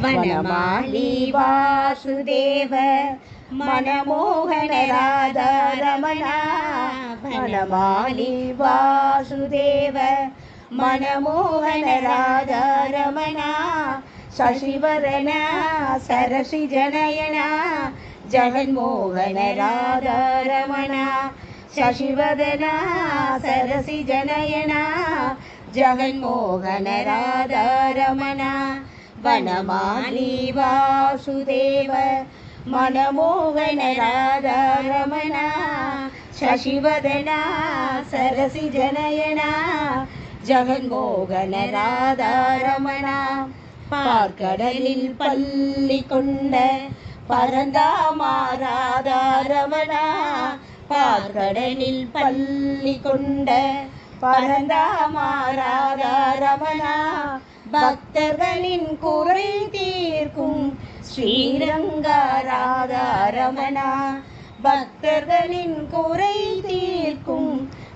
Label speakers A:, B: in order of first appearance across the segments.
A: वनमाली वासुदेव मनमोहन राधा रमणा वनमाली वासुदेव मनमोहन राधा रमणा शशिवदन सरसिजनयना जगन्मोहन राधा रमणा शशिवदन सरसिजनयना जगन्मोहन राधा रमणा वनमाली वासुदेव मनमोहन राधा रमणा शशिवदन सरसिजनयना जगन्मोहन राधा रमणा பார்க்கடலில் பள்ளி கொண்ட பரந்தாமா ராதா ரமணா பார்க்கடலில் பள்ளி கொண்ட பரந்தாமா ராதா ரமணா பக்தர்களின் குறை தீர்க்கும் ஸ்ரீரங்கா ராதா ரமணா பக்தர்களின் குறை தீர்க்கும்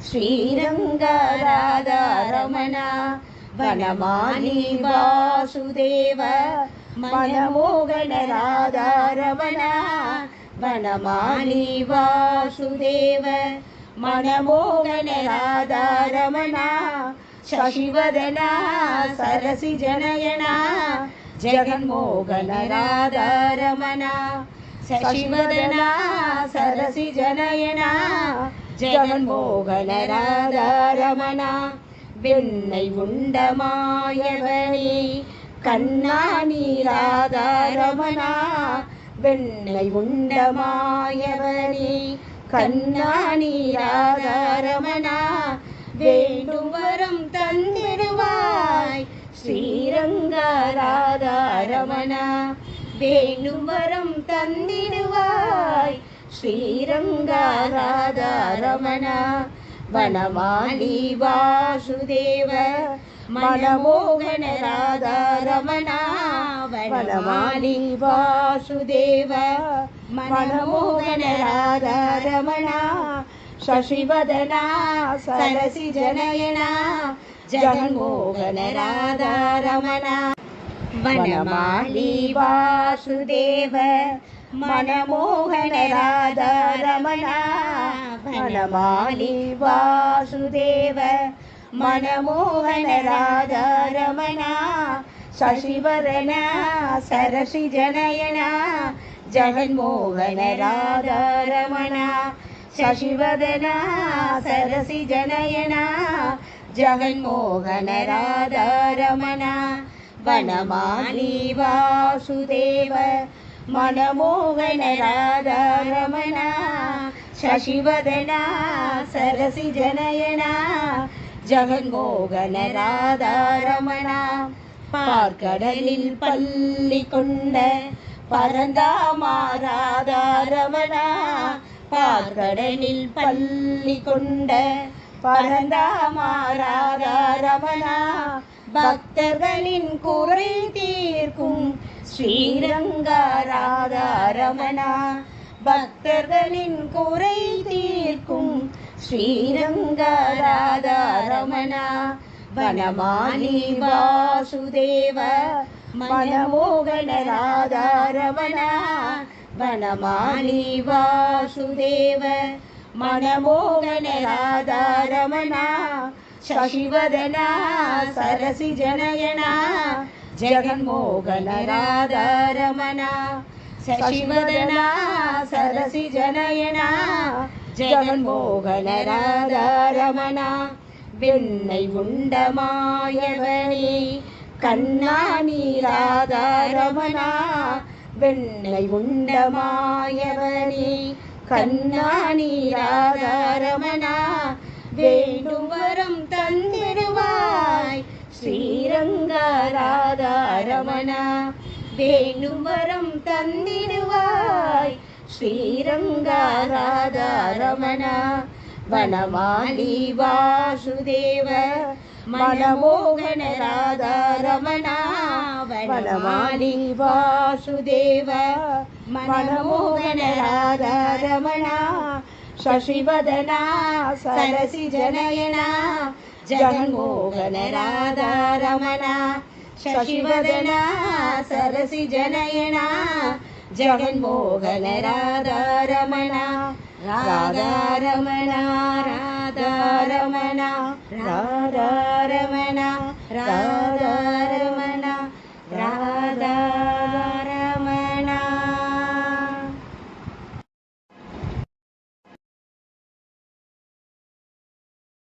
A: ஸ்ரீரங்கா ராதா ரமணா वनमाली वासुदेव मनमोहन राधा रमणा वनमाली वासुदेव मनमोहन राधा रमणा शशिवदन सरसिजनयना जगन्मोहन राधा रमणा शशिवदन सरसिजनयना जगन्मोहन राधा रमणा வெண்ணை உண்டமாயவனே கண்ணாணி ராதா ரமணா வெண்ணை உண்டமாயவனே கண்ணாணி ராதா ரமணா வேண்டும் வரம் தந்திடுவாய் ஸ்ரீரங்கா ராதா ரமணா வேண்டும் வரம் தந்திடுவாய் ஸ்ரீரங்கா ராதா ரமணா वनमाली वासुदेव मनमोहन राधा रमणा वनमाली वासुदेव मनमोहन राधा रमणा शशिवदन सरसिजनयना जगन्मोहन राधा रमणा वनमाली वासुदेव मनमोहन राधा रमणा वनमाली वासुदेव मनमोहन राधा रमणा शशिवदन सरसिजनयना जगन्मोहन राधा रमणा शशिवदन सरसिजनयना जगन्मोहन राधा रमणा वनमाली वासुदेव मनमोहन राधा रमणा शशिवदन सरसिजनयना जगन्मोहन राधा रमणा பார்க்கடலில் பள்ளி கொண்ட பரந்தாமா ராதா ரமணா பார்க்கடலில் பள்ளி கொண்ட பரந்தாமா ராதா ரமணா பக்தர்களின் குறை தீர்க்கும் ஸ்ரீரங்கா ராதா ரமணா பக்தர்களின் குறை தீர்க்கும் ஸ்ரீரங்கா ராதா ரமணா वनमाली वासुदेव मनमोहन राधा रमणा वनमाली वासुदेव मनमोहन राधा रमणा शशिवदन सरसिजनयना जगन्मोहन राधा रमणा शशिवदन सरसिजनयना जगन्मोहन राधा रमणा வெண்ணை உண்டமாயவனே கண்ணாணி ராதா ரமணா வெண்ணை உண்டமாயவனே கண்ணாணி ராதா ரமணா வேண்டும் வரம் தந்திடுவாய் ஸ்ரீரங்கா ராதா ரமணா வேண்டும் வரம் தந்திடுவாய் ஸ்ரீரங்கா ராதா ரமணா वनमाली वासुदेव मनमोहन राधा रमणा वनमाली वासुदेव मनमोहन राधा रमणा शशिवदन सरसिजनयना जगन्मोहन राधा रमणा शशिवदना सरसिजनयना जगन्मोहन राधारमणा राधारमणा राधारमणा राधारमणा राधा